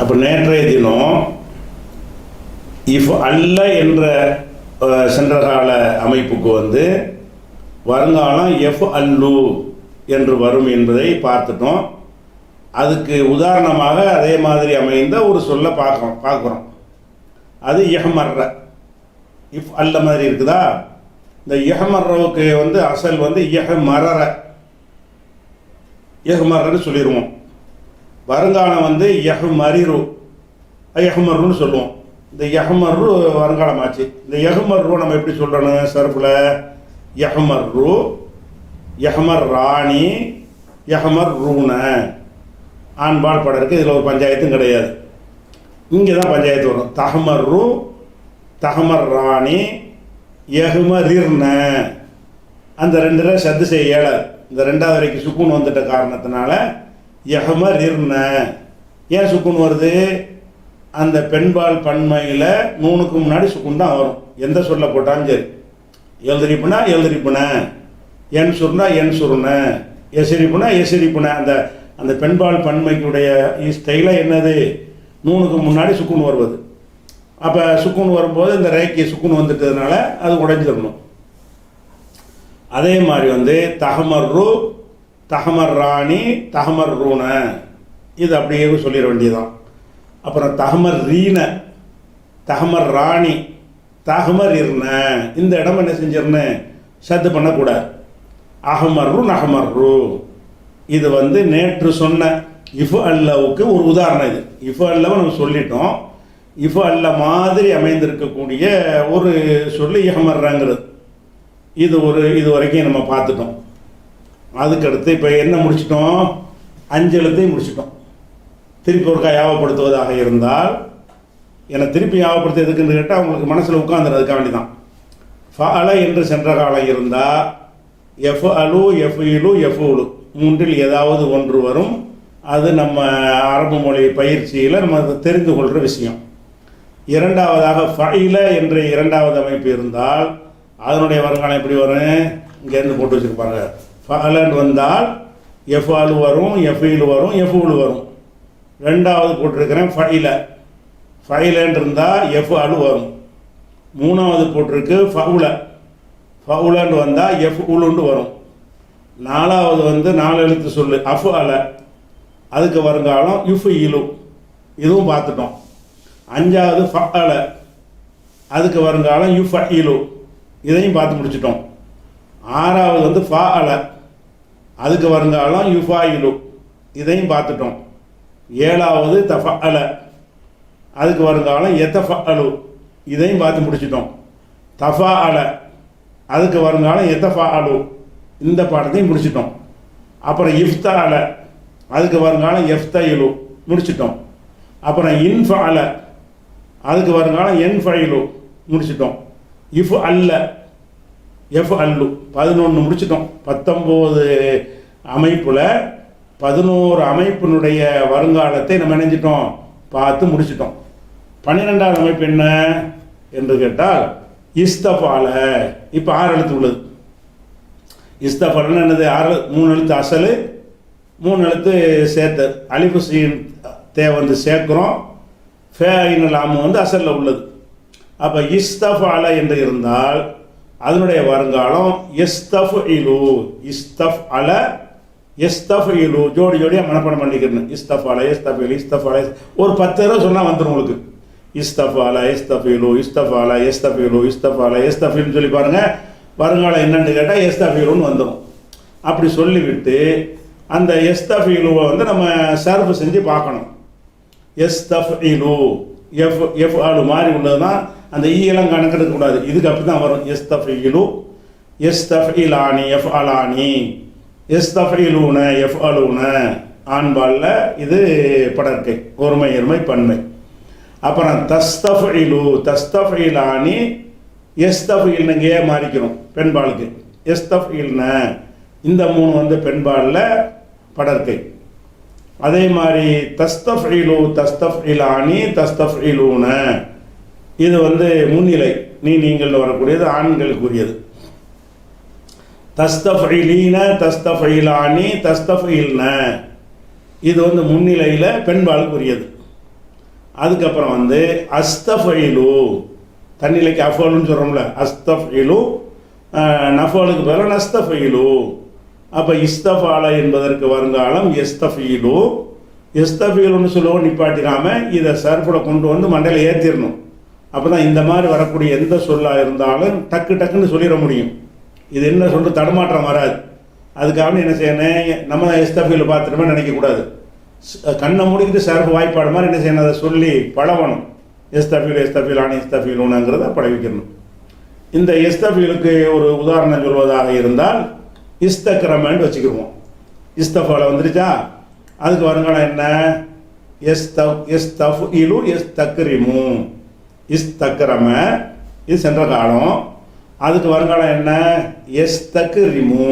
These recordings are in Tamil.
அப்போ நேற்றைய தினம் இஃப் அல்ல என்ற சென்றகால அமைப்புக்கு வந்து வருங்காலம் எஃப் அல்லு என்று வரும் என்பதை பார்த்துட்டோம். அதுக்கு உதாரணமாக அதே மாதிரி அமைந்த ஒரு சொல்ல பார்க்குறோம். அது இஹ்மர்ர. இஃப் அல்ல மாதிரி இருக்குதா? இந்த இஹ்மர்ரவுக்கு வந்து அசல் வந்து இஹ்மர்ரன்னு சொல்லிடுவோம். வருங்காலம் வந்து யஹ்மருன்னு சொல்லுவோம். இந்த யஹ்மர்ரு வருங்காலம் ஆச்சு. இந்த யஹ்மர்ரு நம்ம எப்படி சொல்கிறோன்னு சர்ஃபில் யஹ்மர்ரு, யஹ்மர்ராணி, யஹ்மர்ரூன ஆண்பால் படம் இருக்குது. இதில் ஒரு பஞ்சாயத்தும் கிடையாது. இங்கே தான் பஞ்சாயத்து வரும். தஹ்மர்ரு, தஹ்மர்ராணி, யஹ்மரிர்ன. அந்த ரெண்டில் சத்து செய்ய இயலாது. இந்த ரெண்டாவது வரைக்கும் சுக்குன் வந்துட்ட காரணத்தினால யஹ்மரிர்ன. ஏன் சுக்குன் வருது? அந்த பெண்பால் பன்மையில் நூனுக்கு முன்னாடி சுக்குன் தான் வரும். எந்த சொல்ல போட்டாலும் சரி. எழுதிரிப்புனா என் சுர்னா என் சுருன, எசிரிப்புனா எசிரிப்புன. அந்த பெண்பால் பன்மைக்குடைய ஸ்டைலாக என்னது? நூனுக்கு முன்னாடி சுக்குன் வருவது. அப்போ சுக்குன் வரும்போது இந்த ரேக்கி சுக்குன் வந்துட்டதுனால அது உடைஞ்சிடணும். அதே மாதிரி வந்து தஹமர்ரு, தஹமர்ராணி, தஹமர்ரூன இது அப்படியே சொல்லிட வேண்டியதுதான். அப்புறம் தஹமர்ரீன, தஹமர்ராணி, தஹ்மரிர்ன. இந்த இடம் என்ன செஞ்சிடணும்? சத்து பண்ணக்கூடாது. அஹ்மர்ரு, நஹ்மர்ரு. இது வந்து நேற்று சொன்ன இஃப் அல்லவுக்கு ஒரு உதாரணம். இது இஃப் அல்லவை நம்ம சொல்லிட்டோம். இஃப் அல்ல மாதிரி அமைந்திருக்கக்கூடிய ஒரு சொல்லி இஹ்மர்ரங்கிறது. இது வரைக்கும் நம்ம பார்த்துட்டோம். அதுக்கடுத்து இப்போ என்ன முடிச்சிட்டோம்? 5 எழுத்தையும் முடிச்சிட்டோம். திருப்பி ஒருக்கா யாவப்படுத்துவதாக இருந்தால், என்னை திருப்பி யாவப்படுத்த எதுக்குன்னு கேட்டால் உங்களுக்கு மனசில் உட்காந்துறதுக்காக வேண்டி தான். ஃபஅல என்று சென்ற காலம் இருந்தால் எஃப் அலு, எஃப் இலு, எஃப் உலு மூன்றில் ஏதாவது ஒன்று வரும். அது நம்ம அரபு மொழி பயிற்சியில் நம்ம அதை தெரிந்து கொள்கிற விஷயம். இரண்டாவதாக ஃபஇல என்ற இரண்டாவது அமைப்பு இருந்தால் அதனுடைய வருங்காலம் எப்படி வரும்? இங்கேருந்து போட்டு வச்சுருப்பாங்க. ஃபஅலன்னு வந்தால் எஃப் அலு வரும், எஃப் இலு வரும், எஃப் உலு வரும். ரெண்டாவது போட்டிருக்கிறேன் ஃபஇலன்னு இருந்தால் எஃப் அலு வரும். மூணாவது போட்டிருக்கு ஃபவுலன்னு வந்தால் எஃப் உலுன்னு வரும். நாலாவது வந்து 4 எழுத்து சொல்லு அஃப் அல, அதுக்கு வருங்காலம் யுஃப் இலு, இதுவும் பார்த்துட்டோம். 5வது ஃபஅல, அதுக்கு வருங்காலம் யுஃப் இலு, இதையும் பார்த்து முடிச்சிட்டோம். 6வது வந்து ஃபஅல, அதுக்கு வருங்காலம் யுஃபா இலு, இதையும் பார்த்துட்டோம். 7வது தஃபஅல, அதுக்கு வருங்காலம் எத்தஃபஅலு, இதையும் பார்த்து முடிச்சிட்டோம். தஃபஅல, அதுக்கு வருங்காலம் எத்தஃபஅலு, இந்த பாடத்தையும் முடிச்சிட்டோம். அப்புறம் இஃப்தஅல, அதுக்கு வருங்காலம் எஃப்தஇலு, முடிச்சிட்டோம். அப்புறம் இன்ஃபஅல, அதுக்கு வருங்காலம் என்ஃபஇலு, முடிச்சிட்டோம். இஃப் அல்ல, எஃப் அல்லு, 11 முடிச்சிட்டோம். 19 அமைப்பில் 11 அமைப்பினுடைய வருங்காலத்தை நம்ம நினைஞ்சிட்டோம், பார்த்து முடிச்சிட்டோம். 12வது அமைப்பு என்ன என்று கேட்டால் இஸ்தஃபால. இப்போ 6 எழுத்து உள்ளது. இஸ்தஃபாலன்னு என்னது? 3 எழுத்து அசலு, 3 எழுத்து சேர்த்து. அலிஃபு சீன் தே வந்து சேர்க்குறோம். ஃபே ஐனு லாமு வந்து அசலில் உள்ளது. அப்போ இஸ்தஃபால என்று இருந்தால் அதனுடைய வருங்காலம் இஸ்தஃஇலு. இஸ்தஃஅல, இஸ்தஃஇலு, ஜோடி ஜோடியாக மனப்பாடம் பண்ணிக்கிறேன். இஸ்தஃபால, இஸ்தஃஇலு, இஸ்தஃபால, ஒரு 10 தடவை சொன்னால் வந்துடும் உங்களுக்கு. இஸ்தஃபால, இஸ்தஃஇலு, இஸ்தஃபால, இஸ்தஃஇலு, இஸ்தஃபால, இஸ்தஃஇலுன்னு சொல்லி பாருங்கள். வருங்காலம் என்னன்னு கேட்டால் இஸ்தஃஇலுன்னு வந்துடும். அப்படி சொல்லிவிட்டு அந்த இஸ்தஃஇலுவை வந்து நம்ம சர்ஃப் செஞ்சு பார்க்கணும். இஸ்தஃஇலு, எஃப் ஆலு மாதிரி உள்ளது தான். அந்த ஈயெல்லாம் கணக்கெடுக்கக்கூடாது. இதுக்கு அப்படி தான் வரும். எஸ்தஃஇலு, எஸ்தஃஇலானி, எஃப் அலானி, எஸ்தஃஇலூன, எஃப் அலூன ஆண்பாலில் இது படற்கை, ஒருமை இருமை பன்மை. அப்புறம் தஸ்தஃஇலு, தஸ்தஃஇலானி, எஸ்தஃஇல்னுங்கே மாறிக்கிறோம் பெண்பாலுக்கு. எஸ்தஃஇல்ன, இந்த 3 வந்து பெண்பாலில் படற்கை. அதே மாதிரி தஸ்தஃஇலு, தஸ்தஃஇலானி, தஸ்தஃஇலூன இது வந்து முன்னிலை, நீங்கள் வரக்கூடியது, ஆண்களுக்குரியது. தஸ்தஃஇலீன, தஸ்தஃஇலானி, தஸ்தஃஇல்ன இது வந்து முன்னிலையில் பெண்பாலுக்குரியது. அதுக்கப்புறம் வந்து அஸ்தஃபைலு, தண்ணிலைக்கு அஃபலுன்னு சொல்கிறோம்ல, அஸ்தஃபைலு நஃபலுக்கு பதிலாக நஸ்தஃபைலு. அப்போ இஸ்தஃபால என்பதற்கு வருங்காலம் எஸ்தஃபீலு. எஸ்தஃபீலுன்னு சொல்லுவோம், நிப்பாட்டிடாம இதை சர்ஃபில் கொண்டு வந்து மண்டையில் ஏற்றிடணும். அப்போ தான் இந்த மாதிரி வரக்கூடிய எந்த சொல்லாக இருந்தாலும் டக்கு டக்குன்னு சொல்லிட முடியும். இது என்ன சொல்லிட்டு தடுமாற்றம் வராது. அதுக்காக என்ன செய்யணும், நம்ம எஸ்தஃபீல் பார்த்துட்டுமே நினைக்கக்கூடாது. கண்ணை முடிக்கிட்டு சர்ஃப் வாய்ப்பாடு மாதிரி என்ன செய்யணும், அதை சொல்லி பழகணும். எஸ்தஃபீல் எஸ்தஃபீலானி எஸ்தஃபீலுங்கிறத பழகிக்கணும். இந்த எஸ்தஃபீலுக்கு ஒரு உதாரணம் சொல்வதாக இருந்தால் இஸ்தக்ரமன்னு வச்சுக்கிடுவோம். இஸ்தஃபால வந்துருச்சா, அதுக்கு வருங்காலம் என்ன, எஸ்தஃபீலு எஸ்தக்ரிமு. இஸ்தக்ரம இது சென்ற காலம், அதுக்கு வருங்காலம் என்ன, எஸ்தக்ரிமு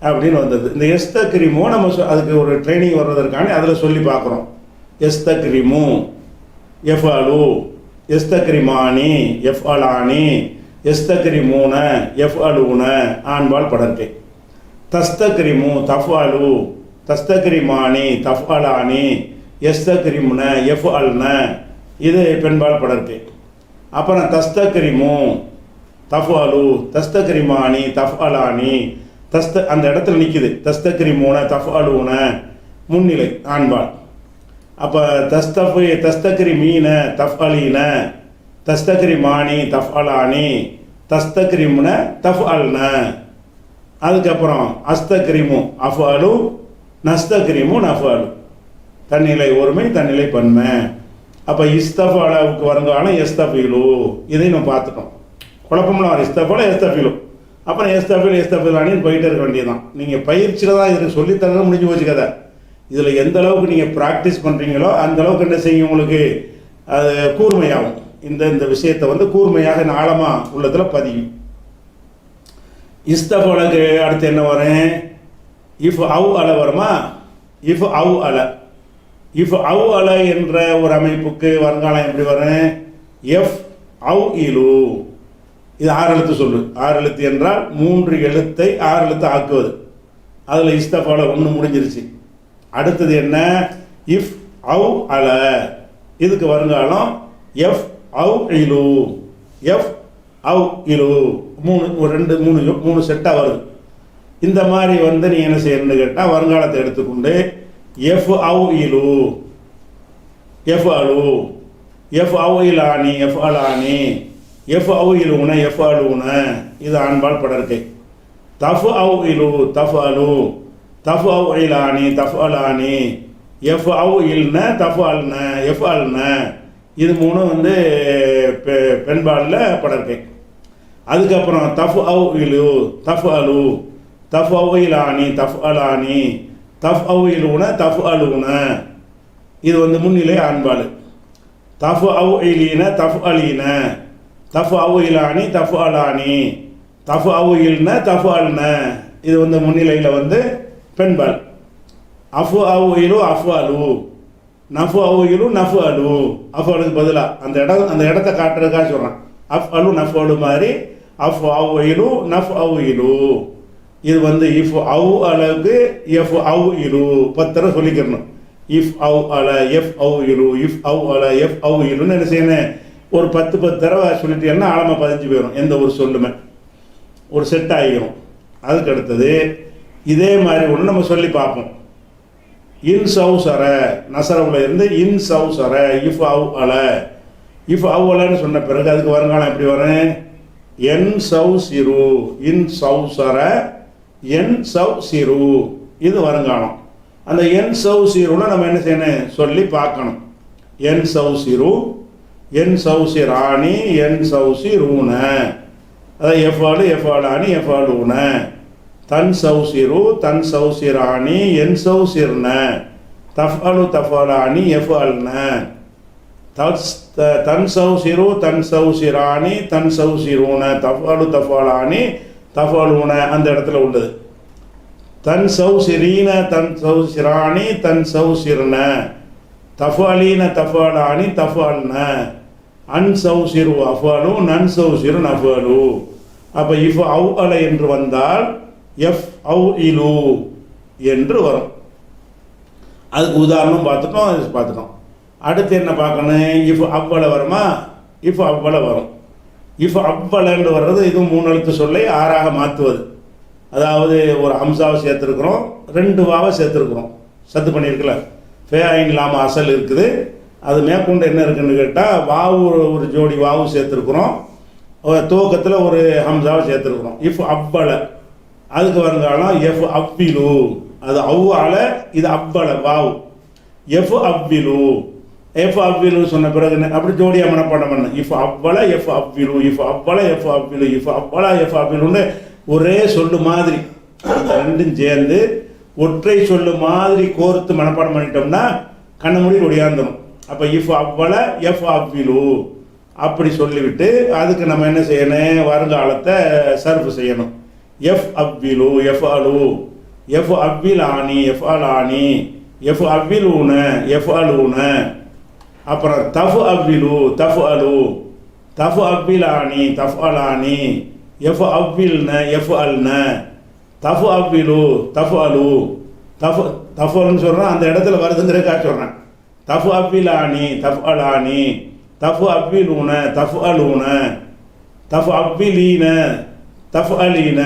அப்படின்னு வந்தது. இந்த எஸ்தக்ரிமு நம்ம அதுக்கு ஒரு ட்ரைனிங் வர்றதற்கான அதில் சொல்லி பார்க்குறோம். எஸ்தக்ரிமு எஃப்அலு, எஸ்தக்ரிமானி எஃப்அலானி, எஸ்தக்ரிமூன எஃப்அலூன ஆண்பால் படர்க்கை. தஸ்தக்ரிமு தஃப்அலு, தஸ்தக்ரிமானி தஃப்அலானி, எஸ்தக்ரிமுன எஃப்அல்ன இது பெண்பால் படர்க்கை. அப்புறம் தஸ்தக்ரிமு தஃப்அலு, தஸ்தக்ரிமானி தஃப்அலானி, அந்த இடத்துல நிற்கிது. தஸ்தக்ரிமூன தஃப்அலூன முன்னிலை ஆண்பால். அப்போ தஸ்தக்ரிமீன தஃப்அலீன, தஸ்தக்ரிமானி தஃப்அலானி, தஸ்தக்ரிமுன தஃப்அல்ன. அதுக்கப்புறம் அஸ்தக்ரிமு அஃப்அலு, நஸ்தக்ரிமு நஃப்அலு. தன்னிலை ஒருமை தன்னிலை பன்மை. அப்போ இஸ்தஃபாலாவுக்கு வருங்காலம் எஸ்தஃபீலு. இதையும் நம்ம பார்த்துட்டோம். குழப்பம்லாம் வரும். இஸ்தஃபால எஸ்தஃபீலு, அப்புறம் எஸ்தஃபீல் எஸ்தஃபீலானின்னு போயிட்டே இருக்க வேண்டியதுதான். நீங்கள் பயிற்சியில் தான் இதுக்கு சொல்லித்தரது முடிஞ்சு போச்சு கதை. இதில் எந்த அளவுக்கு நீங்கள் ப்ராக்டிஸ் பண்ணுறீங்களோ அந்த அளவுக்கு என்ன செய்யும், உங்களுக்கு அது கூர்மையாகும். இந்த விஷயத்தை வந்து கூர்மையாக ஆழமாக உள்ளத்தில் பதியும். இஸ்தஃபாலுக்கு அடுத்து என்ன வரும், இஃப் அவு அல வருமா. இஃப் அவு அல, இஃப் அவு அல என்ற ஒரு அமைப்புக்கு வருங்காலம் எப்படி வரும், எஃப் அவு இலு. இது 6 எழுத்து சொல்லு. 6 எழுத்து என்றால் 3 எழுத்தை 6 எழுத்து ஆக்குவது. அதில் இஸ்தஃபால 1 முடிஞ்சிருச்சு. அடுத்தது என்ன, இஃப் அவு அல, இதுக்கு வருங்காலம் எஃப் அவு இலு. எஃப் அவு இலு 3 செட்டாக வருது. இந்த மாதிரி வந்து நீ என்ன செய்யணும்னு கேட்டால் வருங்காலத்தை எடுத்துக்கொண்டு எஃப் அவு இலு, எஃப் அலு, எஃப் அவு இலானி எஃப் அலானி, எஃப் அவு இலுன எஃப் அலுன இது ஆண்பால் படர்க்கை. தஃப் அவு இலு தஃப் அலு, தஃப் அவு இலானி தஃப் அலானி, எஃப் அவு இல்ன தஃப் அல்ன எஃப் அல்ன இது 3 வந்து பெண்பாலில் படர்க்கை. அதுக்கப்புறம் தஃப் அவு இலு தஃப் அலு, தஃப் அவு இலானி தஃப் அலானி, தஃப் அவு இலுன தஃப் அலுன இது வந்து முன்னிலை ஆண்பால். தஃப் அவு இலீன தஃப் அலீன, தஃப் அவு இலானி தஃப் அலானி, தஃப் அவு இல்ன தஃப் அல்ன இது வந்து முன்னிலையில் வந்து பெண்பால். அஃபு அவு இலு அஃபு அலு, நஃபு அவு இலு நஃபு அலு. அஃபு அலுக்கு பதிலாக அந்த இடத்த காட்டுறதுக்காக சொல்கிறான். அஃப் அலு நஃப் அலு மாதிரி அஃப் அவு இலு நஃப் அவு இலு இது வந்து இஃப் அவு அலவுக்கு எஃப் அவு இலு 10 தடவை சொல்லிக்கிறணும். இஃப் அவு அல எஃப் அவு இலு, இஃப் அவு அல எஃப் அவு இலுன்னு என்ன செய்யணும், ஒரு 10 தடவை சொல்லிட்டீங்கன்னா ஆழமாக பதிஞ்சு போயிடும். எந்த ஒரு சொல்லுமே ஒரு செட் ஆகிடும். அதுக்கு அடுத்தது இதே மாதிரி ஒன்று நம்ம சொல்லி பார்ப்போம். இன் சவுசர நசரவுல இருந்து இன் சவுசர இஃப் அவு அல, இஃப் அவு அலன்னு சொன்ன பிறகு அதுக்கு வருங்காலம் எப்படி வரும், என் சவு சிறு, இன் சவுசர என் சவ் சிறு இது வருங்காலம். அந்த என் சவு சிறுல நம்ம என்ன செய்யணும் சொல்லி பார்க்கணும். என் சவு சிறு, என் சவுசி ராணி, என் சவுசி ரூன, அதாவது எஃபாலு எஃபாலானி எஃபாலூன, தன் சவுசிரு தன் சவுசி ராணி என் சவுசிர்ன, தஃப்அலு தஃபாலானி எஃபால்ன, தன் சவுசிரு தன் சவுசி ராணி தன் சவுசிரூன, தஃப்அலு தஃபாலானி தஃபாலூன அந்த இடத்துல உள்ளது. தன் சவுசிரீன தன் சவுசிராணி தன் சவுசிர்ன, தஃபாலீன தஃபாலானி தஃபால்ன, அன் சவுசிரு அஃபாலு நன் சவுசிரு நஃபாலு. அப்போ இஃப் அவு அல என்று வந்தால் எஃப் அவு இலு என்று வரும். அதுக்கு உதாரணம் பார்த்துட்டோம். அடுத்து என்ன பார்க்கணும், இஃப் அவ்வள வருமா, இஃப் அவ்வள வரும். இஃப் அவ்வளன்னு வர்றது இது 3 எழுத்து சொல்லை 6ஆக மாற்றுவது. அதாவது ஒரு ஹம்சாவை சேர்த்துருக்குறோம், 2 வாவை சேர்த்துருக்குறோம், சத்து பண்ணியிருக்கல, ஃபே ஐன் லாம் அசல் இருக்குது. அது மேற்கொண்டு என்ன இருக்குன்னு கேட்டால் வாவு ஒரு ஜோடி வாவு சேர்த்துருக்குறோம், துவக்கத்தில் ஒரு ஹம்சாவை சேர்த்துருக்குறோம். இஃப் அவ்வள அதுக்கு வருங்காலம் எஃப் அவ்விலு, அது அவ்வால, இது அவ்வள வாவு. எஃப் அவ்விலு, எஃப் அவ்விலு சொன்ன பிறகு அப்படி ஜோடியாக மனப்பாடம் பண்ண. இஃப் அவ்வள எஃப் அவ்விலு, இஃப் அவ்வள எஃப் அவ்விலு, இஃப் அவ்வள எஃப் அவ்விலுன்னு ஒரே சொல்லு மாதிரி அந்த ரெண்டும் சேர்ந்து ஒற்றை சொல்லு மாதிரி கோர்த்து மனப்பாடம் பண்ணிட்டோம்னா கண்ண மூடி ஒடியாந்துடும். அப்போ இஃப் அவ்வள எஃப் அவ்விலு அப்படி சொல்லிவிட்டு அதுக்கு நம்ம என்ன செய்யணும், வருங்காலத்தை சர்ஃப் செய்யணும். எஃப் அவ்விலு, எஃப் அலு, எஃப் அவ்விலானி, எஃப் அலானி, எஃப் அவ்விலூன, எஃப் அலூன. அப்புறம் தஃப் அவ்விலு, தஃப் அலு, தஃப் அவ்விலானி, தஃப் அலானி, எஃப் அவ்வில்ன, எஃப் அல்ன, தஃப் அவ்விலு, தஃப் அலு, தஃப் தஃப்னு சொல்கிறேன், அந்த இடத்துல வருதுங்கிறதுக்காக சொல்கிறேன். தஃப் அவ்விலானி, தஃப் அலானி, தஃப் அவ்விலூன, தஃப் அலூன, தஃப் அவ்விலீன, தஃப் அலீன,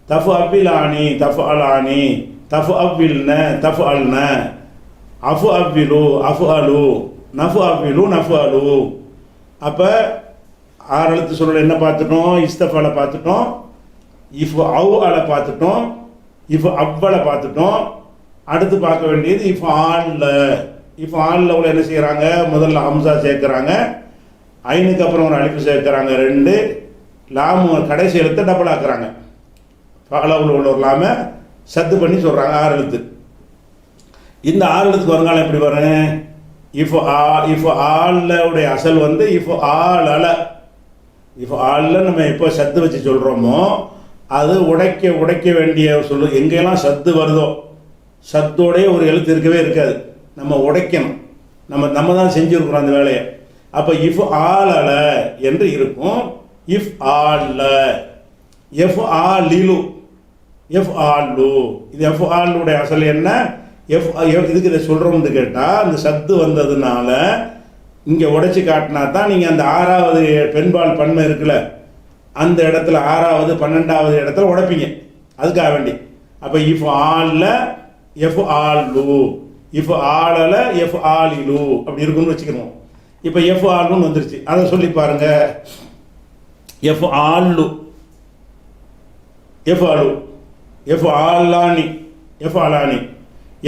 தஃப் அவ்விலானி, தஃப் அலானி, தஃப் அவ்வில்ன, தஃப் அல்ன, அஃபு அவ்விலு, அஃபு அலு, நஃபு அவ்விலு, நஃபு அலு. அப்போ 6 எழுத்து சொல்ல என்ன பார்த்துட்டோம், இஸ்தஃபால பார்த்துட்டோம், இஃப் அவு அல பார்த்துட்டோம், இஃப் அவ்வள பார்த்துட்டோம். அடுத்து பார்க்க வேண்டியது இஃப் ஆல்ல. இஃப் ஆல்ல உள்ள என்ன செய்கிறாங்க, முதல்ல ஹம்சா சேர்க்குறாங்க, ஐனுக்கு அப்புறம் ஒரு அலிஃபு சேர்க்குறாங்க 2, லாமு கடைசி எழுத்தை டபுள் ஆக்குறாங்க, ஃபாலவுல உள்ள ஒரு லாம சத்து பண்ணி சொல்கிறாங்க 6 எழுத்து. இந்த 6 எழுத்துக்கு வருங்காலம் எப்படி வரும், இஃப் ஆல்ல உடைய அசல் வந்து இஃப் ஆல் அல. இஃப் ஆல்ல நம்ம எப்போ சத்து வச்சு சொல்கிறோமோ அது உடைக்க வேண்டிய சொல்லு. எங்கெல்லாம் சத்து வருதோ சத்தோடைய ஒரு எழுத்து இருக்கவே இருக்காது, நம்ம உடைக்கணும். நம்ம தான் செஞ்சுருக்குறோம் அந்த வேலையை. அப்போ இஃப் ஆல் அல என்று இருக்கும். இஃப் ஆல்ல, எஃப் ஆலிலு, எஃப் ஆல்லு. இது எஃப் ஆல்லுடைய அசல் என்ன, இதுக்கு இதை சொல்கிறோம்னு கேட்டால் இந்த சத்து வந்ததுனால இங்கே உடைச்சி காட்டினா தான் நீங்கள் அந்த 6வது பெண்பால் பன்மை இருக்குல்ல அந்த இடத்துல 6வது 12வது இடத்துல உடைப்பீங்க, அதுக்காக வேண்டி. அப்போ இஃப் ஆல்ல எஃப் ஆல்லு, இஃப் ஆலல எஃப் ஆலிலு அப்படி இருக்குன்னு வச்சுக்கணும். இப்போ எஃப் ஆல்லுன்னு வந்துருச்சு, அதை சொல்லி பாருங்க. எஃப் ஆல்லு, எஃப் ஆலு, எஃப் ஆலானி, எஃப் ஆலானி,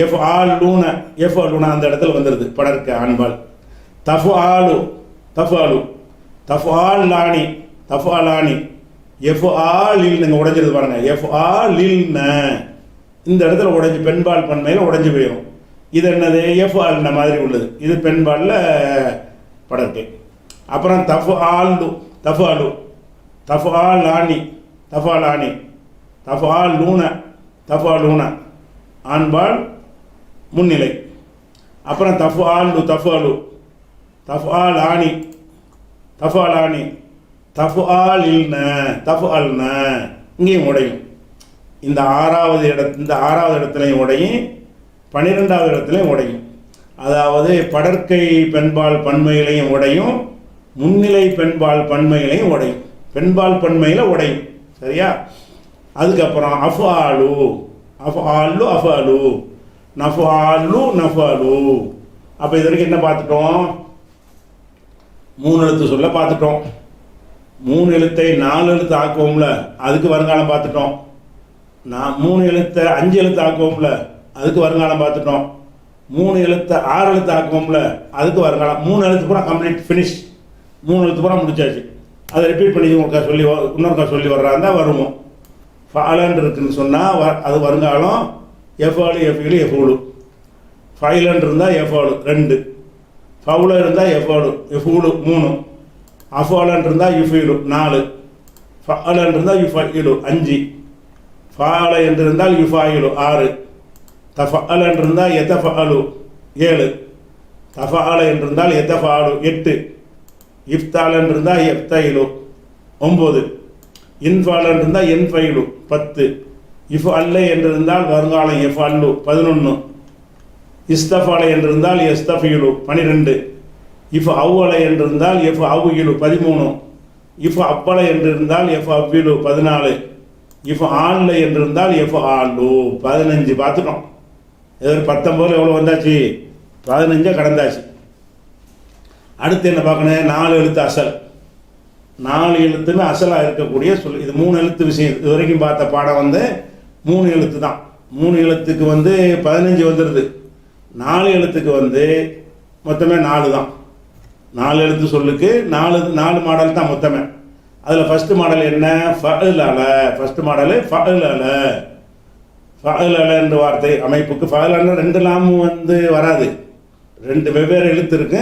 எஃப் ஆலூன, எஃப் ஆலூன அந்த இடத்துல வந்துடுது படர்க்க ஆண்பால். தஃப் ஆலு, தஃப் ஆலு, தஃப் ஆலானி, தஃப் ஆலானி, எஃப் ஆலில் நீங்கள் உடைஞ்சிருது பாருங்க. எஃப் ஆலில்ன இந்த இடத்துல உடைஞ்சி பெண்பால் பன்மையில் உடைஞ்சி போயிடும். இது என்னது, எஃப் ஆல்ன மாதிரி உள்ளது, இது பெண்பாலில் படர்க்கை. அப்புறம் தஃப் ஆல்லு, தஃப் ஆலு, தஃப் ஆலானி, தஃப் ஆலானி, தஃப் ஆலூன, தஃப் ஆலூன ஆண்பால் முன்னிலை. அப்புறம் தஃப் ஆல்லு, தஃப் ஆலு, தஃப் ஆலானி, தஃப் ஆலானி, தஃப் ஆலில்ன, தஃப் அல்ன இங்கேயும் உடையும். இந்த 6வது இடத்துலையும் உடையும், 12வது இடத்துலையும் உடையும். அதாவது படற்கை பெண்பால் பன்மையிலையும் உடையும், முன்னிலை பெண்பால் பன்மையிலையும் உடையும். பெண்பால் பன்மையில் உடையும், சரியா. அதுக்கப்புறம் அஃப் ஆலு, அஃப் ஆல்லு, அஃப் அலு, நஃப் ஆல்லு, நஃப் அலு. அப்போ இது வரைக்கும் என்ன பார்த்துட்டோம், 3 எழுத்து சொல்ல பார்த்துட்டோம். 3 எழுத்தை 4 எழுத்து ஆக்குவோம்ல, அதுக்கு வருங்காலம் பார்த்துட்டோம். 3 எழுத்தை 5 எழுத்து ஆக்குவோம்ல, அதுக்கு வருங்காலம் பார்த்துட்டோம். 3 எழுத்தை 6 எழுத்து ஆக்குவோம்ல, அதுக்கு வருங்காலம். 3 எழுத்து பூரா கம்ப்ளீட் ஃபினிஷ், 3 எழுத்து பூரா முடிச்சாச்சு. அதை ரிப்பீட் பண்ணி உங்களுக்கு சொல்லி இன்னொருக்கா சொல்லி வர்றாந்தா வருவோம். ஃபாலன் இருக்குன்னு சொன்னால் அது வருங்காலம் எஃபாலு, எஃப்இலு, எஃபூலு. ஃபைலன் இருந்தால் எஃபாலு 2, ஃபவுல இருந்தால் எஃபாலு, எஃபூலு 3, அஃபாலன் இருந்தால் யுஃபீலு 4, ஃபஅலன் இருந்தால் யுஃபஇலு 5, ஃபால என்று இருந்தால் யுஃபாயிலு 6, தஃபஅல என்றிருந்தால் எதஃபஅலு 7, தஃபஅல என்றிருந்தால் எதஃபஅலு 8, இஃப்தால் என்றிருந்தால் எஃப்தைலு 9, இன்ஃபால் என்றிருந்தால் என்ஃபைலு 10, இஃப் அல்ல என்றிருந்தால் வருங்காலம் எஃப் அல்லு 11, இஸ்தஃபாலை என்றிருந்தால் எஸ்தஃபீலு 12, இஃப் அவ்வலை என்றிருந்தால் எஃப் அவ்விலு 13, இஃப் அப்பலை என்றிருந்தால் எஃப் அவ்விலு 14, இஃப் ஆல்லை என்றிருந்தால் எஃப் ஆலு 15. பார்த்துட்டோம். இது 19 எவ்வளோ வந்தாச்சு? 15 கடந்தாச்சு. அடுத்து என்ன பார்க்கணும்? 4 எழுத்து அசல். 4 எழுத்துன்னு அசலாக இருக்கக்கூடிய சொல். இது 3 எழுத்து விஷயம். இது வரைக்கும் பார்த்த பாடம் 3 எழுத்து தான். 3 எழுத்துக்கு 15 வந்துடுது. 4 எழுத்துக்கு மொத்தமே 4 தான். 4 எழுத்து சொல்லுக்கு 4 மாடல் தான் மொத்தமே. அதில் ஃபஸ்ட்டு மாடல் என்ன? ஃபஅலல. First model ஃபஅலல. ஃபஅலல என்ற வார்த்தை அமைப்புக்கு ஃபஅலன்னா 2 லாமும் வராது. 2 வெவ்வேறு எழுத்து இருக்கு.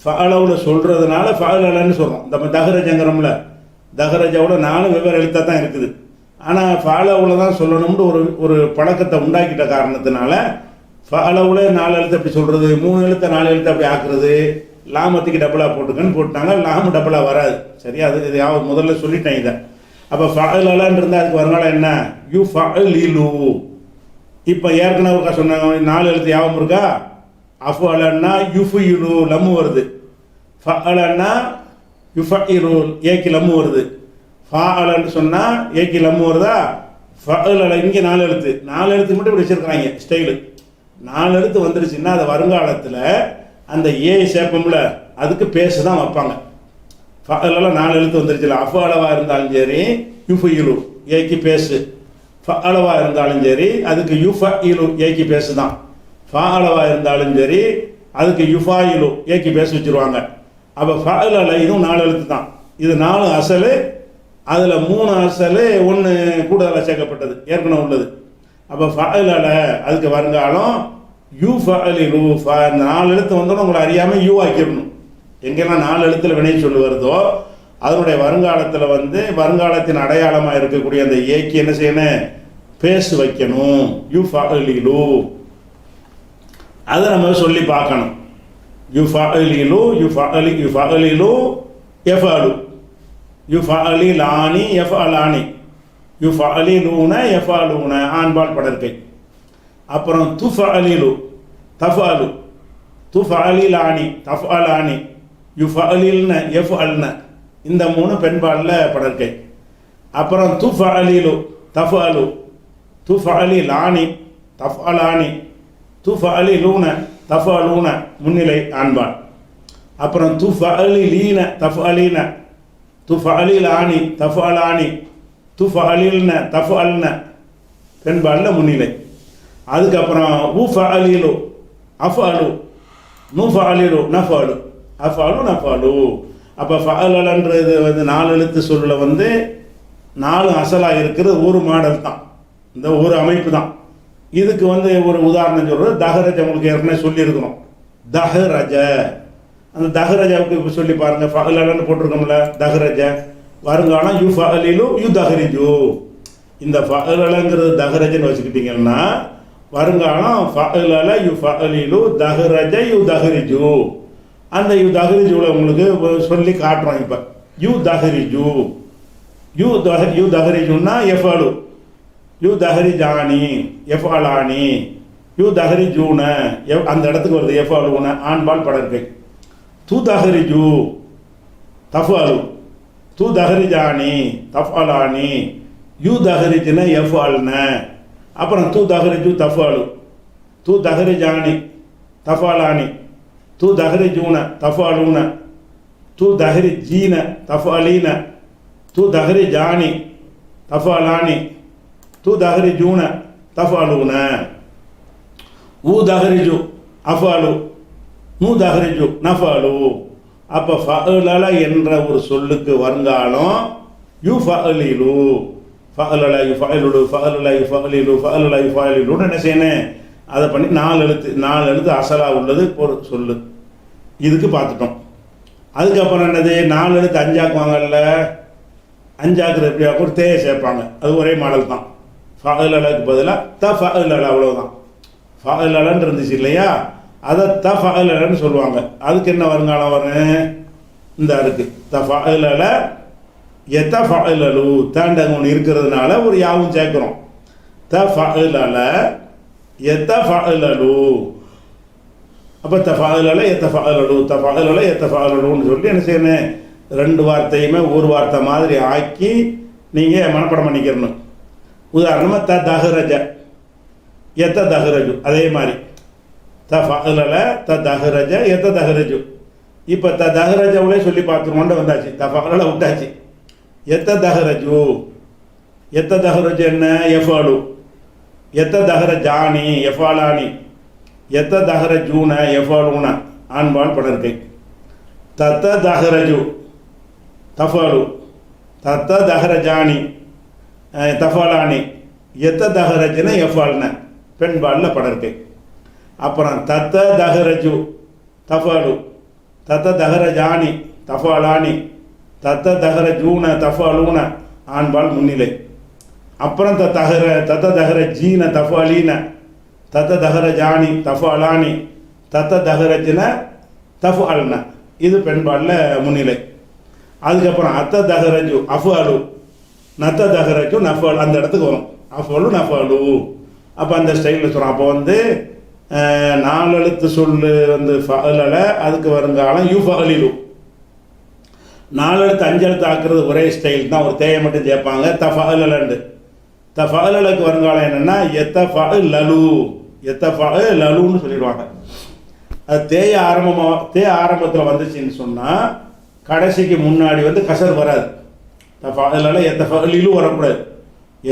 ஃபஅலவுல சொல்கிறதுனால ஃபஅலலன்னு சொல்கிறோம். இந்த தஹரஜங்கிறோம்ல, தஹரஜாவோட 4 வெவ்வேறு எழுத்தாக தான் இருக்குது. ஆனால் ஃபஅலவுல தான் சொல்லணும்னு ஒரு பழக்கத்தை உண்டாக்கிட்ட காரணத்தினால ஃபஅலவுல 4 எழுத்து அப்படி சொல்கிறது, 3 எழுத்தை 4 எழுத்து அப்படி ஆக்குறது, லாமத்துக்கு டபுளாக போட்டுக்கன்னு போட்டாங்க. லாமு டபுளாக வராது. சரியா? அது முதல்ல சொல்லிட்டேன் இதை. அப்போ ஃபஅலலன்னு இருந்தால் அதுக்கு வருங்காலம் என்ன? யூ ஃபஅலிலு. இப்போ ஏற்கனவே சொன்னாங்க 4 எழுத்து யாவும் இருக்கா? அஃபலன்னா யுஃபிலு லம்மு வருது. ஃபஅலன்னா யுஃபஇலு ஏக்கி லம்மு வருது. ஃபஅலன்னு சொன்னால் ஏக்கி லம்மு வருதா? ஃபஅலல இங்கே 4 எழுத்து. 4 எழுத்து மட்டும் இப்படி வச்சுருக்காங்க ஸ்டைலு. 4 எழுத்து வந்துருச்சுன்னா அது வருங்காலத்தில் அந்த ஏ சேர்ப்போம்ல, அதுக்கு பேசு தான் வைப்பாங்க. ஃபஅலல 4 எழுத்து வந்துருச்சுல. அஃபலவாக இருந்தாலும் சரி யுஃபிலு ஏக்கி பேசு. ஃபஅலவாக இருந்தாலும் சரி அதுக்கு யுஃபஇலு ஏக்கி பேசு தான். ஃபஅலவாக இருந்தாலும் சரி அதுக்கு யுஃபாயிலு ஏக்கி பேச வச்சுருவாங்க. அப்போ ஃபஅலல இதுவும் 4 எழுத்து தான். இது 4 அசலு. அதில் 3 அசலு 1 கூடுதலாக சேர்க்கப்பட்டது ஏற்கனவே உள்ளது. அப்போ ஃபஅலல அதுக்கு வருங்காலம் யூ ஃபஅலிலு. இந்த 4 எழுத்து வந்தோன்னு உங்களை அறியாமல் யூ ஆக்கிடணும். எங்கெல்லாம் 4 எழுத்தில் வினை சொல்லு வருதோ அதனுடைய வருங்காலத்தில் வருங்காலத்தின் அடையாளமாக இருக்கக்கூடிய அந்த ஏக்கி என்ன செய்யணும்? பேசு வைக்கணும். யூ ஃபஅலிலு. அதை நம்ம சொல்லி பார்க்கணும். யூ ஃபஅலிலு யூ ஃபஅலிலு எஃபஅலு. யூ ஃபஅலிலானி எஃபஅலானி. யூ ஃபஅலிலூன எஃபஅலூன ஆண்பால் படற்கை. அப்புறம் துஃபஅலிலு தஃபஅலு. துஃபஅலிலானி தஃபஅலானி. யூ ஃபஅலில்ன எஃப்அல்ன. இந்த 3 பெண்பாலில் படற்கை. அப்புறம் துஃபஅலிலு தஃபஅலு. துஃபஅலிலானி தஃபஅலானி. துஃபஅலிலூன தஃபஅலூன முன்னிலை ஆண்பால். அப்புறம் துஃபஅலிலீன தஃபஅலீன. துஃபஅலிலானி தஃபஅலானி. துஃபஅலில்ன தஃபஅல்ன பெண்பாலில் முன்னிலை. அதுக்கப்புறம் உஃபஅலிலு அஃபஅலு. நுஃபஅலிலு நஃபஅலு. அஃபஅலு நஃபஅலு. அப்போ ஃபஅலலன்றது 4 எழுத்து சொல்லில் 4 அசலாக இருக்கிறது ஒரு மாடல் தான். இந்த ஒரு அமைப்பு தான். இதுக்கு ஒரு உதாரணம் சொல்கிறது தஹரஜ. உங்களுக்கு ஏற்கனவே சொல்லியிருக்கிறோம் தஹரஜ. அந்த தஹரஜாவுக்கு இப்போ சொல்லி பாருங்கள். ஃபஅலலன்னு போட்டிருக்கோம்ல தஹரஜ. வருங்காலம் யூ ஃபஅலிலு யூ தஹரிஜு. இந்த ஃபஅலலங்கிறது தஹரஜன்னு வச்சுக்கிட்டிங்கன்னா வருங்காலம் ஃபஅலல யூ ஃபஅலிலு தஹரஜ யூ தஹரிஜு. அந்த யூ தஹரிஜுவில் உங்களுக்கு சொல்லி காட்டுறோம். இப்போ யூ தஹரிஜு. யூ தஹரிஜுன்னா எஃபஅலு. யூ தஹரிஜானி எஃபஅலானி. யூ தஹரிஜூன அந்த இடத்துக்கு வருது எஃபஅலூன ஆண்பால் படற்கை. து தஹரிஜு தஃபஅலு. து தஹரிஜானி தஃபஅலானி. யூ தஹரிஜ்ன எஃபஅல்ன. அப்புறம் து தஹரிஜு தஃபஅலு. து தஹரிஜானி தஃபஅலானி. து தஹரிஜூன தஃபஅலூன. து தஹரிஜீன தஃபஅலீன. து தஹரிஜானி தஃபஅலானி. து தஹரிஜூன தஃபஅலூன. ஊ தஹரிஜு அஃபஅலு. நு தஹரிஜு நஃபஅலு. அப்போ ஃபஅலல என்ற ஒரு சொல்லுக்கு வருங்காலம் யூ ஃபஅலிலு. ஃபஅலல யூ ஃபஅலிலு ஃபஅலல யூ ஃபஅலிலு ஃபஅலல யூ ஃபஅலிலுன்னு என்ன செய்யணும்? அதை பண்ணி 4 எழுத்து அசலாக உள்ளது ஒரு சொல்லு. இதுக்கு பார்த்துட்டோம். அதுக்கப்புறம் என்னது? 4 எழுத்து அஞ்சாக்குவாங்கல்ல. அஞ்சாக்குறது எப்படியா ஒரு தேயை சேர்ப்பாங்க. அது ஒரே மாடல் தான். ஃபஅலலுக்கு பதிலாக தஃபஅலல. அவ்வளோதான். ஃபஅலலன்னு இருந்துச்சு இல்லையா? அதை தஃபஅலன்னு சொல்லுவாங்க. அதுக்கு என்ன வருங்காலம் வரும்? இந்த இருக்குது தஃபஅலல எத்தஃபஅலலு. தாண்டங்க ஒன்று இருக்கிறதுனால ஒரு யாவும் சேர்க்குறோம். தஃபஅலல எத்தஃபஅலலு. அப்போ தஃபாலல எத்தஃபாலு தஃபாலல எத்தஃபாலுன்னு சொல்லி என்ன செய்யணும், ரெண்டு வார்த்தையுமே ஒரு வார்த்தை மாதிரி ஆக்கி நீங்கள் மனப்படம் பண்ணிக்கிறணும். உதாரணமாக தஹரஜ எத்தஹரஜு, அதே மாதிரி தஃபாலல தஹரஜ எத்தஹரஜு. இப்போ தஹரஜவுலே சொல்லி பார்த்துருவோன்னு வந்தாச்சு, தஃபாலல விட்டாச்சு. எத்தஹரஜு எத்தஹரஜு என்ன எஃபாலு, எத்தஹரஜானி எஃபாலானி, எத்தஹரஜூன எஃபாலூன ஆண்பால் படர்க்கை. தத்தஹரஜு தஃபாலு தத்தஹரஜானி தஃபாலானி, எத்தஹரஜுன எஃபால்ன பெண்பாலில் படர்க்கை. அப்புறம் தத்தஹரஜு தஃபாலு தத்தஹரஜானி தஃபாலானி தத்தஹரஜூன தஃபாலூன ஆண்பால் முன்னிலை. அப்புறம் தத்தஹரஜீன தஃபாலீன தத்தஹரஜானி தஃபாலானி தத்தஹரஜின தஃபால்ன, இது பெண்பாலில் முன்னிலை. அதுக்கப்புறம் அத்தஹரஜு அஃபாலு நத்தஹரஜு நஃபால், அந்த இடத்துக்கு வரும் அஃபாலு நஃபாலு. அப்போ அந்த ஸ்டைலில் சொல்கிறோம். அப்போ வந்து 4 எழுத்து சொல்லு வந்து ஃபஅலல, அதுக்கு வருங்காலம் யூ ஃபஅலிலு. 4 எழுத்து 5 எழுத்து ஆக்குறது ஒரே ஸ்டைல் தான், ஒரு தேயை மட்டும் சேர்ப்பாங்க தஃபஅலலண்டு. தஃபஅலலுக்கு வருங்காலம் என்னென்னா எத்தஃபஅலலு எத்தஃபஅலலுன்னு சொல்லிடுவாங்க. அது தேய ஆரம்பத்தில் வந்துச்சுன்னு சொன்னால் கடைசிக்கு முன்னாடி வந்து கசர் வராது. தஃபஅலல எத்தஃபஅலிலு வரக்கூடாது.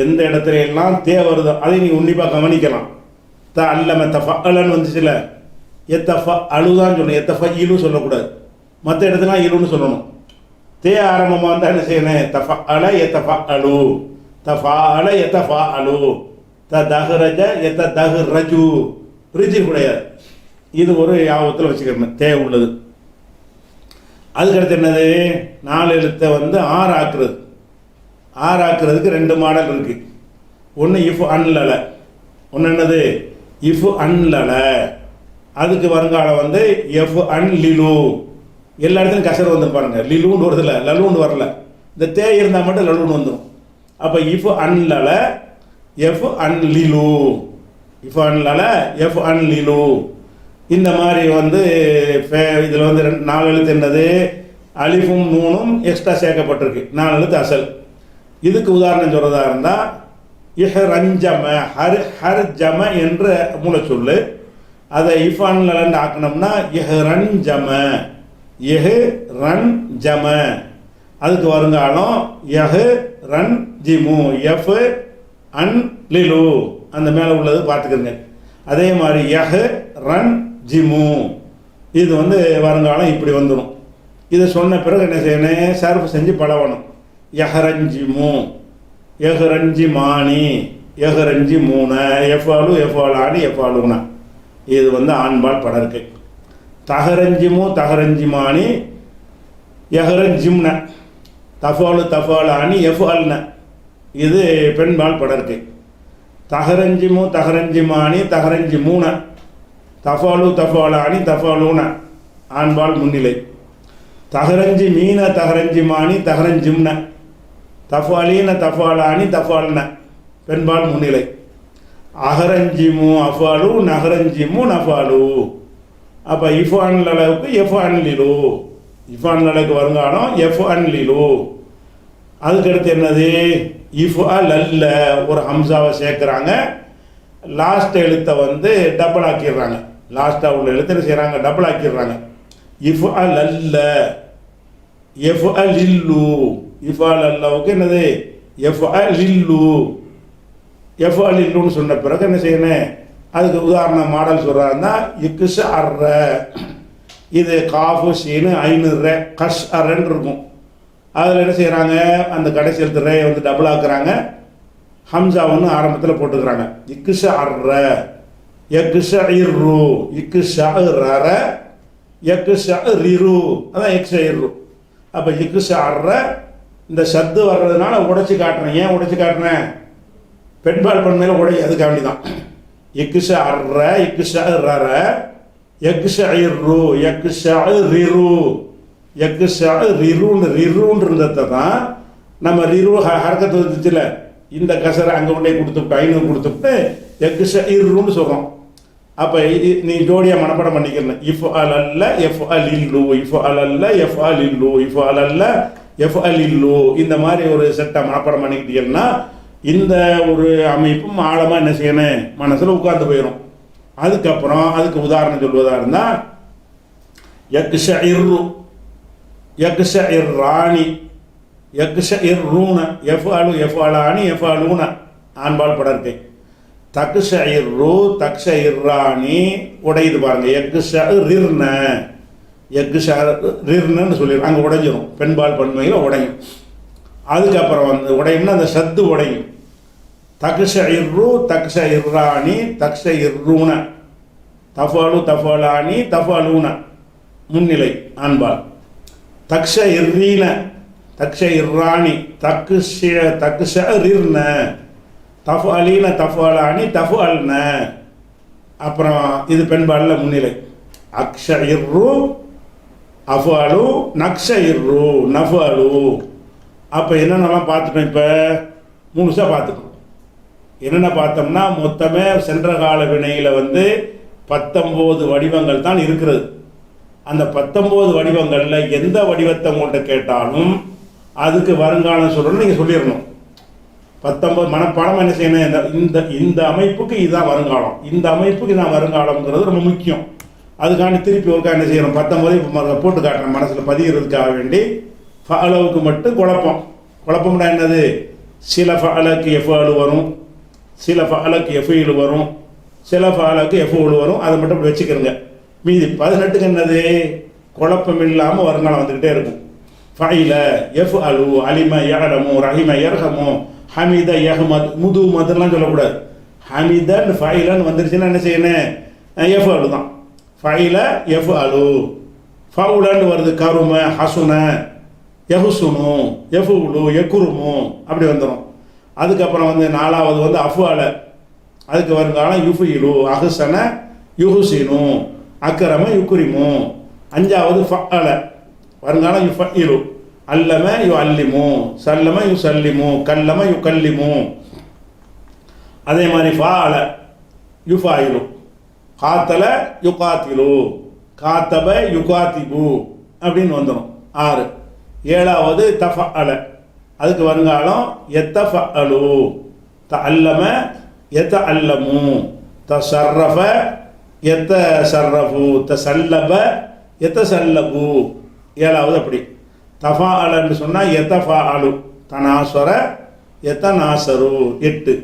எந்த இடத்துல எல்லாம் தே வருதோ அதை நீங்கள் உன்னிப்பாக கவனிக்கலாம். அல்லம தஃபஅலன்னு வந்துச்சுல, எத்தஃபஅலு தான் சொல்லணும், எத்தஃபஇலு சொல்லக்கூடாது. மற்ற இடத்துல இலுன்னு சொல்லணும். தே ஆரம்பமாக வந்தால் என்ன செய்யணும், தஃபஅல எத்தஃபஅலு தஃபஅல எத்தஃபஅலு தஹரஜ எத்தஹரஜு, ரிஜி கிடையாது. இது ஒரு யாபத்தில் வச்சுக்கணும், தே உள்ளது. அதுக்கடுத்து என்னது, 4 எழுத்தை வந்து 6 ஆக்குறது. 6 ஆக்குறதுக்கு 2 மாடல் இருக்குது. ஒன்று இஃப் அன்லல, ஒன்று என்னது இஃப் அன்லல, அதுக்கு வருங்காலம் வந்து எஃப் அன் லிலு. எல்லா இடத்துலையும் கசர் வந்து பாருங்க, லிலுன்னு வருதுல, லலுன்னு வரல. இந்த தே இருந்தால் மட்டும் லலுன்னு வந்துடும். அப்போ இஃப் அன்லல எஃப் அன் லிலு, இஃப் அன்லல எஃப் அன் லிலு. இந்த மாதிரி வந்து இதில் வந்து 4 எழுத்து என்னது, அலிஃபும் நூனும் எக்ஸ்ட்ரா சேர்க்கப்பட்டிருக்கு, 4 எழுத்து அசல். இதுக்கு உதாரணம் சொல்கிறதா இருந்தால் இஹ்ரஞ்சம ஹர்ஜம என்ற மூலச்சொல்லு, அதை இஃபான்லன்னு ஆக்கணும்னா இஹ்ரஞ்சம இஹ்ரஞ்சம. அதுக்கு வருங்காலம் யஹ் ரன் ஜிமு எஃப் அன் லிலு, அந்த மேலே உள்ளது பார்த்துக்கிறங்க. அதே மாதிரி யஹ் ரன் ஜிமு, இது வந்து வருங்காலம் இப்படி வந்துடும். இதை சொன்ன பிறகு என்ன செய்யணும், சர்ஃப் செஞ்சு பழகணும். யஹரஞ்சிமு யஹரஞ்சி மானி யஹரஞ்சி மூண எஃபாலு எஃபாலானி எஃபாலுனா, இது வந்து ஆண்பால் படர்க்கை. தஹரஞ்சிமு தஹரஞ்சிமானி யஹரஞ்சிம்ன தஃபாலு தஃபாலானி எஃபால்ன, இது பெண்பால் படர்க்கை. தஹரஞ்சிமு தஹரஞ்சிமானி தஹரஞ்சி மூண தஃபாலு தஃபாலானி தஃபாலூன, ஆண்பால் முன்னிலை. தஹரஞ்சி மீன தஹரஞ்சிமானி தஹரஞ்சிம்ன தஃபாலீன தஃபாலானி தஃபால்ன, பெண்பால் முன்னிலை. அஹரஞ்சிமு அஃபாலு நஹரஞ்சிமு நஃபாலு. அப்போ இஃபான் அளவுக்கு எஃபான் லிலு, இஃபான் அளவுக்கு வருங்காலம் எஃபான் லிலு. அதுக்கடுத்து என்னது, இஃப் அல்ல, ஒரு ஹம்சாவை சேர்க்குறாங்க, லாஸ்ட் எழுத்தை வந்து டபுள் ஆக்கிடுறாங்க. லாஸ்ட்டாக உள்ள எழுத்து என்ன செய்கிறாங்க, டபுள் ஆக்கிடுறாங்க. இஃப் அல்ல எஃப் அலில்லு, இஃப் அல்லவுக்கு என்னது எஃப் அலில்லு, எஃப் அலில்லுன்னு சொன்ன பிறகு என்ன செய்யணும், அதுக்கு உதாரண மாடல் சொல்கிறாருன்னா இக்குஷ அர்ற, இது காஃபு சீனு ஐனு ரே கஷ் அர்ன்னு இருக்கும். அதில் என்ன செய்கிறாங்க, அந்த கடைசி எழுத்து ரே வந்து டபுள் ஆக்குறாங்க, ஹம்சா ஒன்று ஆரம்பத்தில் போட்டுக்கிறாங்க. இக்குஷ அர்ற எக்குஷ இர்ரு இக்குஷ ரர எக்குஷ ரிரு, அதான் எக்ஷ இர்ரு. அப்போ இக்குஷ அர்ற இந்த சத்து வர்றதுனால உடைச்சி காட்டுறேன். ஏன் உடைச்சி காட்டுறேன், பெண்பால் பன்மையில் உடை, அதுக்கு வேண்டி தான். எக்குஷ அர்ற எக்குஷ ரர எக்குஷ இர்ரு எக்குஷ ரிரு எக்குஷ ரிருன்னு ரிருன்னு இருந்ததை தான் நம்ம ரிரு ஹரக்கத்து வந்துச்சுல, இந்த கசரை அங்கே கொண்டே கொடுத்துவிட்டு ஐநூறு கொடுத்துவிட்டு எக்குஷ இர்ருன்னு சொல்கிறோம். அப்போ நீ ஜோடியாக மனப்படம் பண்ணிக்கிறேன். இஃப் அல்ல எஃப் அலில்லு, இஃப் அல்ல எஃப் அலில்லு, இஃப் அல்ல எஃப் அலில்லு, இந்த மாதிரி ஒரு செட்டை மனப்படம் பண்ணிக்கிட்டீங்கன்னா இந்த ஒரு அமைப்பும் ஆழமாக என்ன செய்யணும், மனசில் உட்கார்ந்து போயிடும். அதுக்கப்புறம் அதுக்கு உதாரணம் சொல்வதாக இருந்தால் யக்ஷஇர்ரு, யக்ஷஇர்ராணி, யக்ஷஇர்ரூன, எஃப்அலு எஃப்அலானி எஃப்அலூன ஆண்பால் படர்க்கை. தக்ஷஇர்ரு தக்ஷஇர்ராணி உடையுது பாருங்க. யக்ஷஇர்ன, யக்ஷஇர்னு சொல்லிடுறோம், அங்கே உடைஞ்சிரும், பெண்பால் பன்மையில் உடையும். அதுக்கப்புறம் வந்து உடையும்னா அந்த சத்து உடையும். தக்ஷஇர்ரு தக்ஷஇர்ராணி தக்ஷஇர்ரூன, தஃபலு தஃபலானி தஃபலூன முன்னிலை ஆண்பால். தக்ஷஇர்ரீன தக்ஷஇர்ராணி தக்ஷஇர்ன, தஃஅலீன தஃஅலானி தஃஅல்ன. அப்புறம் இது பெண்பாலில் முன்னிலை. அக்ஷஇர்ரு அஃஅலு நக்ஷஇர்ரு நஃஅலு. அப்போ என்னென்னலாம் பார்த்துட்டோம், இப்போ முழுசாக பார்த்துக்கணும். என்னென்ன பார்த்தோம்னா மொத்தமே சென்ற கால வினையில் வந்து 19 வடிவங்கள் தான் இருக்கிறது. அந்த 19 வடிவங்களில் எந்த வடிவத்தை உங்கள்கிட்ட கேட்டாலும் அதுக்கு வருங்காலம் சொல்லணும்னு நீங்கள் சொல்லிடணும். 19 மனப்பாடம் என்ன செய்யணும், இந்த இந்த அமைப்புக்கு இதுதான் வருங்காலம், இந்த அமைப்புக்கு இதான் வருங்காலம்ங்கிறது ரொம்ப முக்கியம். அதுக்காண்டி திருப்பி ஒருக்கா என்ன செய்யணும், 19 போட்டு காட்டுறேன் மனசில் பதிகிறதுக்காக வேண்டி. ஃபஅலவுக்கு மட்டும் குழப்பம்னா என்னது, சில ஃபஅலுக்கு எஃப்அலு வரும், சில ஃபஅலுக்கு எஃப்இலு வரும், சில ஃபஅலுக்கு எஃப்உலு வரும். அதை மட்டும் இப்படி வச்சுக்கிறோங்க. மீதி 18க்கு என்னது, குழப்பம் இல்லாமல் வருங்காலம் வந்துக்கிட்டே இருக்கும். ஃபஇல எஃப்அலு அலிம யஅலமு ரஹிம யர்ஹமு ஹமித யஹ்மத் முது மதுலாம் சொல்லக்கூடாது. ஹமிதன் ஃபஇலன் வந்துருச்சுன்னா என்ன செய்யணும், எஃப்அலு தான். ஃபஇல எஃப்அலு. ஃபவுலன்னு வருது, கரும ஹசுன யஹுசுனு யஃபுலு யக்குருமு அப்படி வந்துடும். அதுக்கப்புறம் வந்து 4வது வந்து அஃஅல, அதுக்கு வருங்காலம் யுஃபிலு அஹ்சன யுஹுசினு அக்ரம யுக்ரிமு. 5வது ஃபஅல, வருங்காலம் யுஃபஇலு அல்லம யுஅல்லிமு சல்லம யுசல்லிமு கல்லம யுகல்லிமு. அதே மாதிரி ஃபஅல யுஃபாயிலு, காத்தல யுகாத்திலு காத்தப யுகாத்திபு அப்படின்னு வந்துடும். 6. 7வது தஃஅல, அதுக்கு வருங்காலம் எத்தஃஅலு தஅல்லம எத்தஅல்லமு தஸர்ரஃப எத்தஸர்ரஃபு தஸல்லப எத்தஸல்லபு. 7வது அப்படி. தஃஅலன்னு சொன்னால் எத்தஃஅலு தனாஸ்வர எத்தனாசரு 8.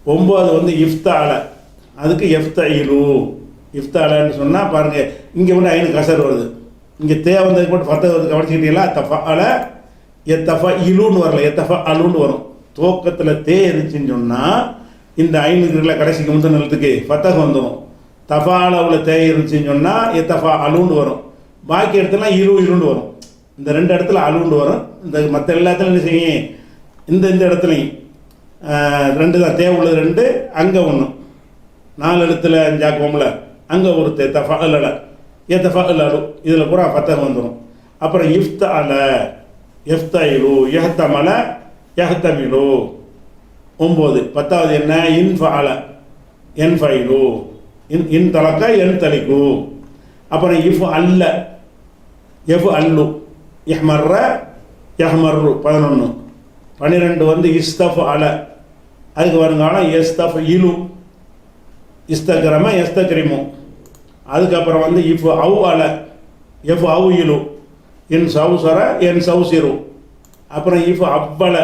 9 வந்து இஃப்தஅல, அதுக்கு எஃப்தஇலு. இஃப்தஅலன்னு சொன்னால் பாருங்கள், இங்கே வந்து ஐனு கசர் வருது, இங்கே தே வந்ததுக்கு மட்டும் 10 கவனிச்சிக்கிட்டீங்களா. தஃஅல எத்தஃஇலுன்னு வரல, எத்தஃஅலுன்னு வரும். துவக்கத்தில் தே இருந்துச்சுன்னு சொன்னால் இந்த ஐனுக்குள்ள கடைசிக்கு முந்தின நிலத்துக்கு ஃபத்தஹ் வந்துடும். தஃஅலவில் தே இருந்துச்சுன்னு சொன்னால் எத்தஃஅலுன்னு வரும். பாக்கி இடத்துலாம் இலுன்னு வரும். இந்த 2 இடத்துல அலுன்னு வரும். இந்த மற்ற எல்லாத்துலையும் என்ன செய்யும், இந்த இடத்துலையும் 2 தான், தே உள்ளது 2, அங்கே 1, 4 எழுத்துல 5 ஆக்குவோம்ல, அங்கே ஒரு தே தஃஅல எத்தஃஅலு, இதில் பூரா ஃபத்தஹ் வந்துடும். அப்புறம் இஃப்தஅல எஃப்தஇலு யஹ்தமல யஹ்தமிலு 9. 10வது என்ன, இன்ஃபஅல என்ஃபஇலு இன் தலக்க என் தலிக்கு. அப்புறம் இஃப் அல்ல எஃப் அல்லு யஹ்மர்ர யஹ்மர்ரு 11. 12 வந்து இஸ்தஃப் அல, அதுக்கு வருங்காலம் எஸ்தஃப் இலு இஸ்தக்ரம எஸ்தக்ரிமு. அதுக்கப்புறம் வந்து இஃப் அவு அல எஃப் அவு இலு இன் சவுசர என் சவுசிரு. அப்புறம் இஃப் அவ்வல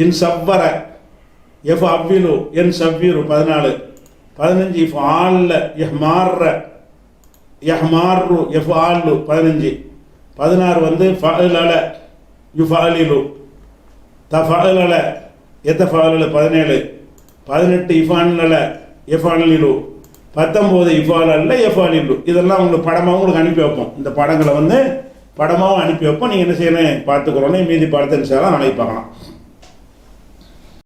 இன் சவ்வர எஃப் அவ்விலு என் சவ்விரு 14. 15 இஃப் ஆல்ல எஹ்மார்ர யஹ்மார்ரு எஃப் ஆல்லு 15. 16 வந்து ஃபஅலல யுஃபஅலிலு தஃஅலல எத்தஃஅலல 17. 18 இஃபான்லல எஃபான்லிலு. 19 இஃபாலல்ல எஃபாலிலு. இதெல்லாம் உங்களுக்கு படமாக உங்களுக்கு அனுப்பி வைப்போம். இந்த படங்களை வந்து படமாகவும் அனுப்பி வைப்போம். நீங்கள் என்ன செய்யணும், பார்த்துக்கிறோன்னு மீதி படத்தை நாளைக்கு பார்க்கலாம்.